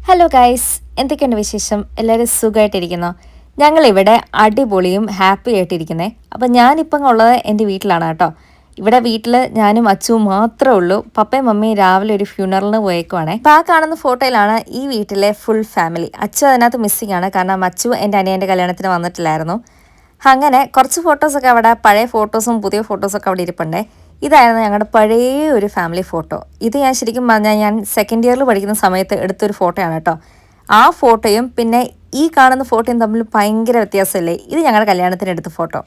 Hello guys, എന്തൊക്കെയുണ്ട് വിശേഷം? എല്ലാവരും സുഖമായിട്ടിരിക്കുന്നോ? ഞങ്ങളിവിടെ അടിപൊളിയും ഹാപ്പി ആയിട്ടിരിക്കുന്നേ. അപ്പം ഞാനിപ്പം ഉള്ളത് എൻ്റെ വീട്ടിലാണ് കേട്ടോ. ഇവിടെ വീട്ടിൽ ഞാനും അച്ചുവും മാത്രമേ ഉള്ളൂ. പപ്പയും മമ്മിയും രാവിലെ ഒരു ഫ്യൂണറലിന് പോയേക്കുവാണേ. അപ്പോൾ ആ കാണുന്ന ഫോട്ടോയിലാണ് ഈ വീട്ടിലെ ഫുൾ ഫാമിലി. അച്ചു അതിനകത്ത് മിസ്സിംഗ് ആണ്, കാരണം അച്ചു എൻ്റെ അനിയൻ്റെ കല്യാണത്തിന് വന്നിട്ടില്ലായിരുന്നു. അങ്ങനെ കുറച്ച് ഫോട്ടോസൊക്കെ അവിടെ, പഴയ ഫോട്ടോസും പുതിയ ഫോട്ടോസൊക്കെ അവിടെ ഇരിപ്പുണ്ടേ. ഇതായിരുന്നു ഞങ്ങളുടെ പഴയ ഒരു ഫാമിലി ഫോട്ടോ. ഇത് ഞാൻ ശരിക്കും പറഞ്ഞാൽ ഞാൻ സെക്കൻഡ് ഇയറിൽ പഠിക്കുന്ന സമയത്ത് എടുത്തൊരു ഫോട്ടോയാണ് കേട്ടോ. ആ ഫോട്ടോയും പിന്നെ ഈ കാണുന്ന ഫോട്ടോയും തമ്മിൽ ഭയങ്കര വ്യത്യാസമല്ലേ. ഇത് ഞങ്ങളുടെ കല്യാണത്തിന് എടുത്ത ഫോട്ടോ.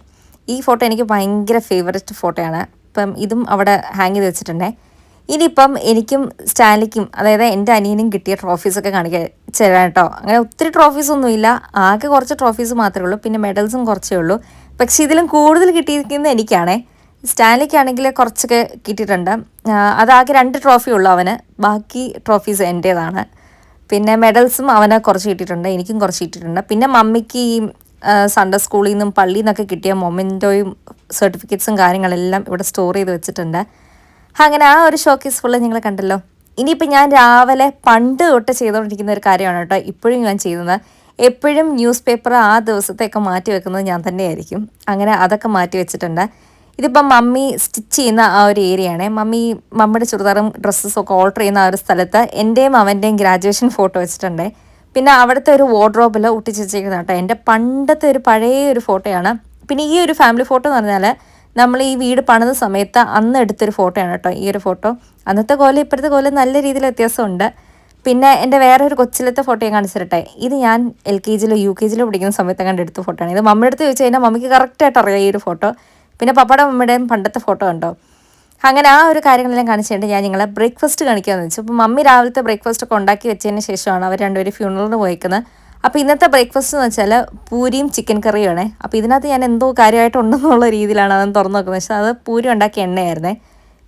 ഈ ഫോട്ടോ എനിക്ക് ഭയങ്കര ഫേവററ്റ് ഫോട്ടോയാണ്. ഇപ്പം ഇതും അവിടെ ഹാങ് ചെയ്ത് വെച്ചിട്ടുണ്ടേ. ഇനിയിപ്പം എനിക്കും സ്റ്റാൻലിക്കും, അതായത് എൻ്റെ അനിയനും കിട്ടിയ ട്രോഫീസൊക്കെ കാണിക്കാൻ തരാം കേട്ടോ. അങ്ങനെ ഒത്തിരി ട്രോഫീസൊന്നുമില്ല, ആകെ കുറച്ച് ട്രോഫീസ് മാത്രമേ ഉള്ളൂ, പിന്നെ മെഡൽസും കുറച്ചേ ഉള്ളൂ. പക്ഷേ ഇതിലും കൂടുതൽ കിട്ടിയിരിക്കുന്നത് എനിക്കാണേ. സ്റ്റാൻലിക്കാണെങ്കിൽ കുറച്ചൊക്കെ കിട്ടിയിട്ടുണ്ട്. അതാകെ 2 ട്രോഫി ഉള്ളൂ അവന്, ബാക്കി ട്രോഫീസ് എൻ്റേതാണ്. പിന്നെ മെഡൽസും അവന് കുറച്ച് കിട്ടിയിട്ടുണ്ട്, എനിക്കും കുറച്ച് കിട്ടിയിട്ടുണ്ട്. പിന്നെ മമ്മിക്ക് ഈ സൺഡേ സ്കൂളിൽ നിന്നും പള്ളിയിൽ നിന്നൊക്കെ കിട്ടിയ മൊമെൻറ്റോയും സർട്ടിഫിക്കറ്റ്സും കാര്യങ്ങളെല്ലാം ഇവിടെ സ്റ്റോർ ചെയ്ത് വെച്ചിട്ടുണ്ട്. അങ്ങനെ ആ ഒരു ഷോക്കേസ് ഫുള്ള് നിങ്ങൾ കണ്ടല്ലോ. ഇനിയിപ്പോൾ ഞാൻ രാവിലെ പണ്ട് തൊട്ട് ചെയ്തുകൊണ്ടിരിക്കുന്ന ഒരു കാര്യമാണ് കേട്ടോ ഇപ്പോഴും ഞാൻ ചെയ്യുന്നത്. എപ്പോഴും ന്യൂസ് പേപ്പർ ആ ദിവസത്തേക്ക് മാറ്റി വെക്കുന്നത് ഞാൻ തന്നെയായിരിക്കും. അങ്ങനെ അതൊക്കെ മാറ്റി വെച്ചിട്ടുണ്ട്. ഇതിപ്പം മമ്മി സ്റ്റിച്ച് ചെയ്യുന്ന ആ ഒരു ഏരിയയാണ്. മമ്മിയുടെ ചുരിദാറും ഡ്രസ്സസും ഒക്കെ ഓൾട്ടർ ചെയ്യുന്ന ആ ഒരു സ്ഥലത്ത് എൻ്റെയും അവൻ്റെയും ഗ്രാജുവേഷൻ ഫോട്ടോ വെച്ചിട്ടുണ്ട്. പിന്നെ അവിടുത്തെ ഒരു വാർഡ്രോബിൽ ഒട്ടിച്ച് വെച്ചേക്കുന്ന കേട്ടോ എൻ്റെ പണ്ടത്തെ ഒരു പഴയ ഒരു ഫോട്ടോയാണ്. പിന്നെ ഈ ഒരു ഫാമിലി ഫോട്ടോ എന്ന് പറഞ്ഞാൽ നമ്മൾ ഈ വീട് പണിത സമയത്ത് അന്ന് എടുത്തൊരു ഫോട്ടോയാണ് കേട്ടോ ഈ ഒരു ഫോട്ടോ. അന്നത്തെ കോലം ഇപ്പോഴത്തെ കോലം നല്ല രീതിയിൽ വ്യത്യാസമുണ്ട്. പിന്നെ എൻ്റെ വേറെ ഒരു കൊച്ചിലത്തെ ഫോട്ടോ ഞാൻ കാണിച്ചിട്ടെ. ഇത് ഞാൻ LKGയിലോ UKGയിലോ പഠിക്കുന്ന സമയത്ത് കണ്ട് എടുത്ത ഫോട്ടോ ആണ്. ഇത് മമ്മിയുടെ അടുത്ത് ചോദിച്ചു കഴിഞ്ഞാൽ മമ്മിക്ക് കറക്റ്റായിട്ട് അറിയാം ഈ ഒരു ഫോട്ടോ. പിന്നെ പപ്പയുടെ മമ്മിയുടെയും പണ്ടത്തെ ഫോട്ടോ ഉണ്ടോ. അങ്ങനെ ആ ഒരു കാര്യങ്ങളെല്ലാം കാണിച്ചിട്ട് ഞാൻ നിങ്ങളെ ബ്രേക്ക്ഫാസ്റ്റ് കാണിക്കാമെന്ന് വെച്ചു. അപ്പോൾ മമ്മി രാവിലത്തെ ബ്രേക്ക്ഫാസ്റ്റ് ഒക്കെ ഉണ്ടാക്കി വെച്ചതിന് ശേഷമാണ് അവർ രണ്ടുപേരും ഫ്യൂണറലിന് പോയിക്കുന്നത്. അപ്പോൾ ഇന്നത്തെ ബ്രേക്ക്ഫാസ്റ്റ് എന്ന് വെച്ചാൽ പൂരിയും ചിക്കൻ കറിയുമാണേ. അപ്പോൾ ഇതിനകത്ത് ഞാൻ എന്തോ കാര്യമായിട്ടുണ്ടെന്നുള്ള രീതിയിലാണ് അതൊന്ന് തുറന്ന് നോക്കുന്നത്. പക്ഷേ അത് പൂരി ഉണ്ടാക്കിയ എണ്ണയായിരുന്നേ.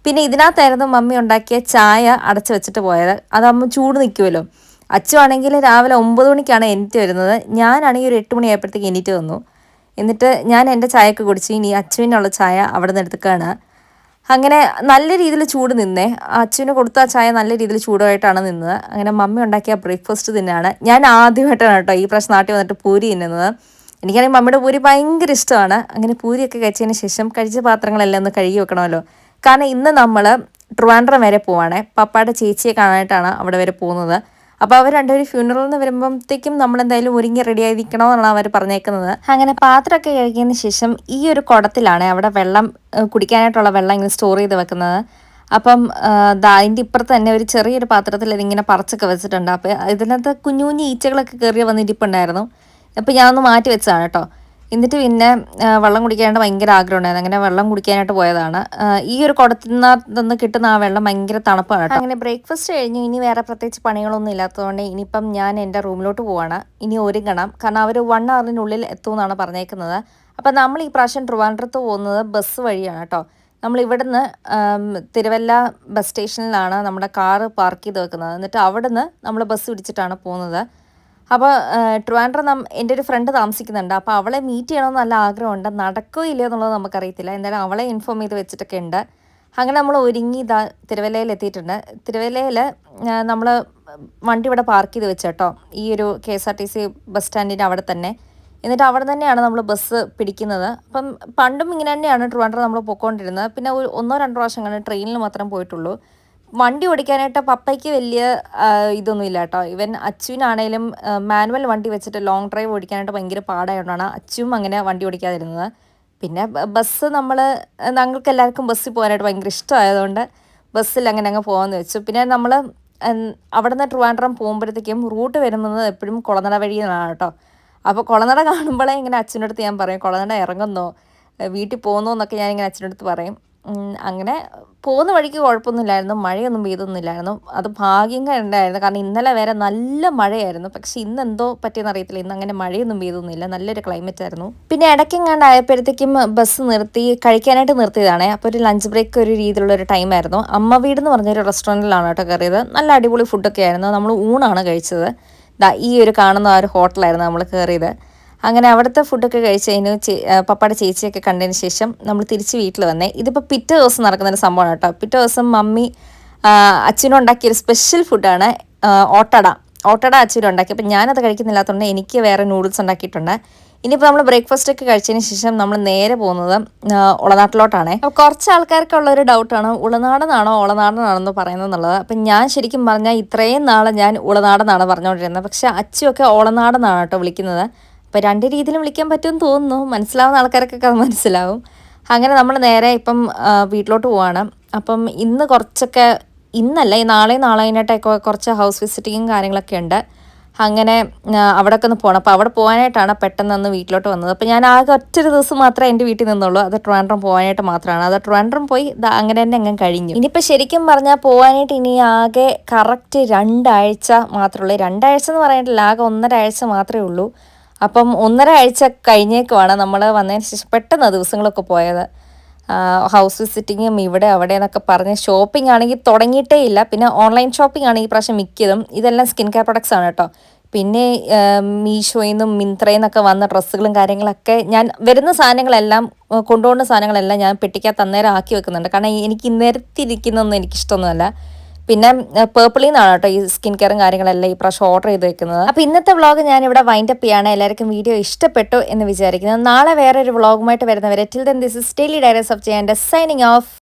പിന്നെ ഇതിനകത്തായിരുന്നു മമ്മി ഉണ്ടാക്കിയ ചായ അടച്ചു വെച്ചിട്ട് പോയത്. അതാകുമ്പോൾ ചൂട് നിൽക്കുമല്ലോ. അച്ചു ആണെങ്കിൽ രാവിലെ 9 മണിക്കാണ് എണീറ്റ് വരുന്നത്. ഞാനാണെങ്കിൽ ഒരു 8 മണിയായപ്പോഴത്തേക്ക് എണീറ്റ് വന്നു. എന്നിട്ട് ഞാൻ എൻ്റെ ചായയൊക്കെ കുടിച്ച് ഇനി അച്ചുവിനുള്ള ചായ അവിടെ നിന്ന് എടുക്കുകയാണ്. അങ്ങനെ നല്ല രീതിയിൽ ചൂട് നിന്നേ. അച്ചുവിന് കൊടുത്ത ചായ നല്ല രീതിയിൽ ചൂടായിട്ടാണ് നിന്നത്. അങ്ങനെ മമ്മി ഉണ്ടാക്കിയ ബ്രേക്ക്ഫാസ്റ്റ് തന്നെയാണ്. ഞാൻ ആദ്യമായിട്ടാണ് കേട്ടോ ഈ പ്രാവശ്യം നാട്ടിൽ വന്നിട്ട് പൂരി തിന്നുന്നത്. എനിക്കാണെങ്കിൽ മമ്മിയുടെ പൂരി ഭയങ്കര ഇഷ്ടമാണ്. അങ്ങനെ പൂരിയൊക്കെ കഴിച്ചതിന് ശേഷം കഴിച്ച പാത്രങ്ങളെല്ലാം ഒന്ന് കഴുകി വെക്കണമല്ലോ. കാരണം ഇന്ന് നമ്മൾ ട്രിവാൻഡ്രം വരെ പോവാണേ. പപ്പയുടെ ചേച്ചിയെ കാണാനായിട്ടാണ് അവിടെ വരെ പോകുന്നത്. അപ്പോൾ അവർ രണ്ടുപേരും ഫ്യൂണറലിൽ നിന്ന് വരുമ്പോഴത്തേക്കും നമ്മളെന്തായാലും ഒരുങ്ങി റെഡി ആയിരിക്കണമെന്നാണ് അവർ പറഞ്ഞേക്കുന്നത്. അങ്ങനെ പാത്രമൊക്കെ കഴുകിയതിന് ശേഷം ഈ ഒരു കുടത്തിലാണ് അവിടെ വെള്ളം കുടിക്കാനായിട്ടുള്ള വെള്ളം ഇങ്ങനെ സ്റ്റോർ ചെയ്ത് വെക്കുന്നത്. അപ്പം അതിൻ്റെ ഇപ്പുറത്ത് തന്നെ ഒരു ചെറിയൊരു പാത്രത്തിൽ ഇതിങ്ങനെ പറിച്ചൊക്കെ വെച്ചിട്ടുണ്ട്. അപ്പോൾ ഇതിനകത്ത് കുഞ്ഞു കുഞ്ഞു ഈച്ചകളൊക്കെ കയറി വന്നിരിപ്പുണ്ടായിരുന്നു. അപ്പോൾ ഞാനൊന്ന് മാറ്റി വെച്ചതാണ് കേട്ടോ. എന്നിട്ട് പിന്നെ വെള്ളം കുടിക്കാനായിട്ട് ഭയങ്കര ആഗ്രഹം ഉണ്ടായിരുന്നു. അങ്ങനെ വെള്ളം കുടിക്കാനായിട്ട് പോയതാണ്. ഈ ഒരു കുടത്തിൽ നിന്ന് കിട്ടുന്ന ആ വെള്ളം ഭയങ്കര തണുപ്പാണ് കേട്ടോ. അങ്ങനെ ബ്രേക്ക്ഫാസ്റ്റ് കഴിഞ്ഞ് ഇനി വേറെ പ്രത്യേകിച്ച് പണികളൊന്നും ഇല്ലാത്തതുകൊണ്ട് ഇനിയിപ്പം ഞാൻ എൻ്റെ റൂമിലോട്ട് പോവാണ്. ഇനി ഒരുങ്ങണം, കാരണം അവർ 1 hourനുള്ളിൽ എത്തുമെന്നാണ് പറഞ്ഞേക്കുന്നത്. അപ്പം നമ്മൾ ഈ പ്രാവശ്യം ട്രിവാൻഡ്രത്ത് പോകുന്നത് ബസ് വഴിയാണ് കേട്ടോ. നമ്മൾ ഇവിടുന്ന് തിരുവല്ല ബസ് സ്റ്റേഷനിലാണ് നമ്മുടെ കാറ് പാർക്ക് ചെയ്ത് വെക്കുന്നത്. എന്നിട്ട് അവിടുന്ന് നമ്മൾ ബസ് പിടിച്ചിട്ടാണ് പോകുന്നത്. അപ്പോൾ ട്രിവാൻഡ്രം എൻ്റെ ഒരു ഫ്രണ്ട് താമസിക്കുന്നുണ്ട്. അപ്പോൾ അവളെ മീറ്റ് ചെയ്യണമെന്ന് നല്ല ആഗ്രഹമുണ്ട്. നടക്കുകയോ ഇല്ലയോ എന്നുള്ളത് നമുക്കറിയത്തില്ല. എന്തായാലും അവളെ ഇൻഫോം ചെയ്ത് വെച്ചിട്ടൊക്കെ ഉണ്ട്. അങ്ങനെ നമ്മൾ ഒരുങ്ങി തിരുവല്ലയിൽ എത്തിയിട്ടുണ്ട്. തിരുവല്ലയിൽ നമ്മൾ വണ്ടി ഇവിടെ പാർക്ക് ചെയ്ത് വെച്ച് കേട്ടോ, ഈ ഒരു KSRTC ബസ് സ്റ്റാൻഡിൻ്റെ അവിടെ തന്നെ. എന്നിട്ട് അവിടെ തന്നെയാണ് നമ്മൾ ബസ് പിടിക്കുന്നത്. അപ്പം പണ്ടും ഇങ്ങനെ തന്നെയാണ് ട്രിവാൻഡ്രം നമ്മൾ പോയിക്കൊണ്ടിരുന്നത്. പിന്നെ 1-2 പ്രാവശ്യം അങ്ങനെ ട്രെയിനിൽ മാത്രം പോയിട്ടുള്ളൂ. വണ്ടി ഓടിക്കാനായിട്ട് പപ്പയ്ക്ക് വലിയ ഇതൊന്നുമില്ല കേട്ടോ. ഇവൻ അച്ചുവിനാണേലും മാനുവൽ വണ്ടി വെച്ചിട്ട് ലോങ് ഡ്രൈവ് ഓടിക്കാനായിട്ട് ഭയങ്കര പാടായതുകൊണ്ടാണ് അച്ചുവും അങ്ങനെ വണ്ടി ഓടിക്കാതിരുന്നത്. പിന്നെ ബസ് ഞങ്ങൾക്ക് എല്ലാവർക്കും ബസ്സിൽ പോകാനായിട്ട് ഭയങ്കര ഇഷ്ടമായതുകൊണ്ട് ബസ്സിൽ അങ്ങ് പോകാമെന്ന് വെച്ചു. പിന്നെ നമ്മൾ അവിടെ നിന്ന് ട്രിവാൻഡ്രം പോകുമ്പോഴത്തേക്കും റൂട്ട് വരുന്നത് എപ്പോഴും കുളനട വഴിയെന്നാണ് കേട്ടോ. അപ്പോൾ കുളനട കാണുമ്പോഴേ ഇങ്ങനെ അച്ഛൻ്റെ അടുത്ത് ഞാൻ പറയും, കുളനട ഇറങ്ങുന്നോ, വീട്ടിൽ പോകുന്നോ എന്നൊക്കെ ഞാനിങ്ങനെ അച്ഛൻ്റെ അടുത്ത് പറയും. അങ്ങനെ പോകുന്ന വഴിക്ക് കുഴപ്പമൊന്നുമില്ലായിരുന്നു, മഴയൊന്നും പെയ്തൊന്നുമില്ലായിരുന്നു. അത് ഭാഗ്യം കണ്ടായിരുന്നു, കാരണം ഇന്നലെ വരെ നല്ല മഴയായിരുന്നു. പക്ഷെ ഇന്ന് എന്തോ പറ്റിയെന്ന് അറിയത്തില്ല, ഇന്ന് അങ്ങനെ മഴയൊന്നും പെയ്തൊന്നുമില്ല, നല്ലൊരു ക്ലൈമറ്റ് ആയിരുന്നു. പിന്നെ ഇടയ്ക്കെങ്ങാണ്ടായപ്പോഴത്തേക്കും ബസ് നിർത്തി കഴിക്കാനായിട്ട് നിർത്തിയതാണേ. അപ്പോൾ ഒരു ലഞ്ച് ബ്രേക്ക് ഒരു രീതിയിലുള്ള ഒരു ടൈമായിരുന്നു. അമ്മ വീട് എന്ന് പറഞ്ഞൊരു റെസ്റ്റോറൻറ്റിലാണ് കേട്ടോ കയറിയത്. നല്ല അടിപൊളി ഫുഡൊക്കെ ആയിരുന്നു. നമ്മൾ ഊണാണ് കഴിച്ചത്. ഈ ഒരു കാണുന്ന ആ ഒരു ഹോട്ടലായിരുന്നു നമ്മൾ കയറിയത്. അങ്ങനെ അവിടുത്തെ ഫുഡൊക്കെ കഴിച്ചതിന് പപ്പയുടെ ചേച്ചിയൊക്കെ കണ്ടതിന് ശേഷം നമ്മൾ തിരിച്ച് വീട്ടിൽ വന്നേ. ഇതിപ്പോൾ പിറ്റേ ദിവസം നടക്കുന്നൊരു സംഭവമാണ് കേട്ടോ. പിറ്റേ ദിവസം മമ്മി അച്ഛനുണ്ടാക്കിയൊരു സ്പെഷ്യൽ ഫുഡാണ് ഓട്ടട. ഓട്ടട അച്ഛനും ഉണ്ടാക്കി. അപ്പം ഞാനത് കഴിക്കുന്നില്ലാത്തതുകൊണ്ട് എനിക്ക് വേറെ നൂഡിൽസ് ഉണ്ടാക്കിയിട്ടുണ്ട്. ഇനിയിപ്പോൾ നമ്മൾ ബ്രേക്ക്ഫാസ്റ്റ് ഒക്കെ കഴിച്ചതിന് ശേഷം നമ്മൾ നേരെ പോകുന്നത് ഉളനാട്ടിലോട്ടാണ്. അപ്പോൾ കുറച്ച് ആൾക്കാർക്കുള്ളൊരു ഡൗട്ടാണ് ഉളനാടനാണോ ഉളനാടനാണെന്ന് പറയുന്നത് എന്നുള്ളത്. അപ്പം ഞാൻ ശരിക്കും പറഞ്ഞാൽ ഇത്രയും നാളെ ഞാൻ ഉളനാടെന്നാണ് പറഞ്ഞുകൊണ്ടിരുന്നത്. പക്ഷേ അച്ചുവൊക്കെ ഓളനാടെന്നാണ് കേട്ടോ വിളിക്കുന്നത്. അപ്പോൾ രണ്ട് രീതിയിലും വിളിക്കാൻ പറ്റുമെന്ന് തോന്നുന്നു. മനസ്സിലാവുന്ന ആൾക്കാർക്കൊക്കെ അത് മനസ്സിലാവും. അങ്ങനെ നമ്മൾ നേരെ ഇപ്പം വീട്ടിലോട്ട് പോവാണ്. അപ്പം ഇന്ന് കുറച്ചൊക്കെ ഇന്നല്ല ഈ നാളെ കഴിഞ്ഞിട്ടൊക്കെ കുറച്ച് ഹൗസ് വിസിറ്റിങ്ങും കാര്യങ്ങളൊക്കെ ഉണ്ട്. അങ്ങനെ അവിടെയൊക്കെ ഒന്ന് പോകണം. അപ്പോൾ അവിടെ പോകാനായിട്ടാണ് പെട്ടെന്ന് വീട്ടിലോട്ട് വന്നത്. അപ്പോൾ ഞാൻ ആകെ ഒറ്റൊരു ദിവസം മാത്രമേ എൻ്റെ വീട്ടിൽ നിന്നുള്ളൂ. അത് ട്രിവാൻഡ്രം പോകാനായിട്ട് മാത്രമാണ്. അത് ട്രിവാൻഡ്രം പോയി അങ്ങനെ തന്നെ അങ്ങ് കഴിഞ്ഞു. ഇനിയിപ്പോൾ ശരിക്കും പറഞ്ഞാൽ പോകാനായിട്ട് ഇനി ആകെ കറക്റ്റ് 2 ആഴ്ച മാത്രമേ ഉള്ളൂ. 2 ആഴ്ച എന്ന് പറയാനില്ല, ആകെ 1.5 ആഴ്ച മാത്രമേ ഉള്ളൂ. അപ്പം 1.5 ആഴ്ച കഴിഞ്ഞേക്കുമാണ് നമ്മൾ വന്നതിന് ശേഷം പെട്ടെന്ന് ദിവസങ്ങളൊക്കെ പോയത്. ഹൗസ് വിസിറ്റിങ്ങും ഇവിടെ അവിടെ എന്നൊക്കെ പറഞ്ഞ് ഷോപ്പിംഗ് ആണെങ്കിൽ തുടങ്ങിയിട്ടേ ഇല്ല. പിന്നെ ഓൺലൈൻ ഷോപ്പിംഗ് ആണ് ഈ പ്രാവശ്യം മിക്കതും. ഇതെല്ലാം സ്കിൻ കെയർ പ്രൊഡക്ട്സ് ആണ് കേട്ടോ. പിന്നെ മീഷോയിൽ നിന്നും മിന്ത്രയിൽ നിന്നൊക്കെ വന്ന ഡ്രസ്സുകളും കാര്യങ്ങളൊക്കെ ഞാൻ വരുന്ന സാധനങ്ങളെല്ലാം കൊണ്ടുപോകുന്ന സാധനങ്ങളെല്ലാം ഞാൻ പെട്ടിക്കകത്ത് അന്നേരം ആക്കി വെക്കുന്നുണ്ട്. കാരണം എനിക്ക് നിരത്തിരിക്കുന്നതൊന്നും എനിക്കിഷ്ടമൊന്നുമല്ല. പിന്നെ പേർപ്പിളിൽ നിന്നാണ് കേട്ടോ ഈ സ്കിൻ കെയറും കാര്യങ്ങളെല്ലാം ഈ പ്രാവശ്യം ഓർഡർ ചെയ്ത് വെക്കുന്നത്. അപ്പോൾ ഇന്നത്തെ വ്ളോഗ് ഞാൻ ഇവിടെ വൈൻഡപ്പ് ചെയ്യാണ്. എല്ലാവർക്കും വീഡിയോ ഇഷ്ടപ്പെട്ടു എന്ന് വിചാരിക്കുന്നു. നാളെ വേറൊരു വ്ളോഗുമായിട്ട് വരുന്നവരെ till then this is daily diaries of ജയന്റെ സൈനിങ് ഓഫ്.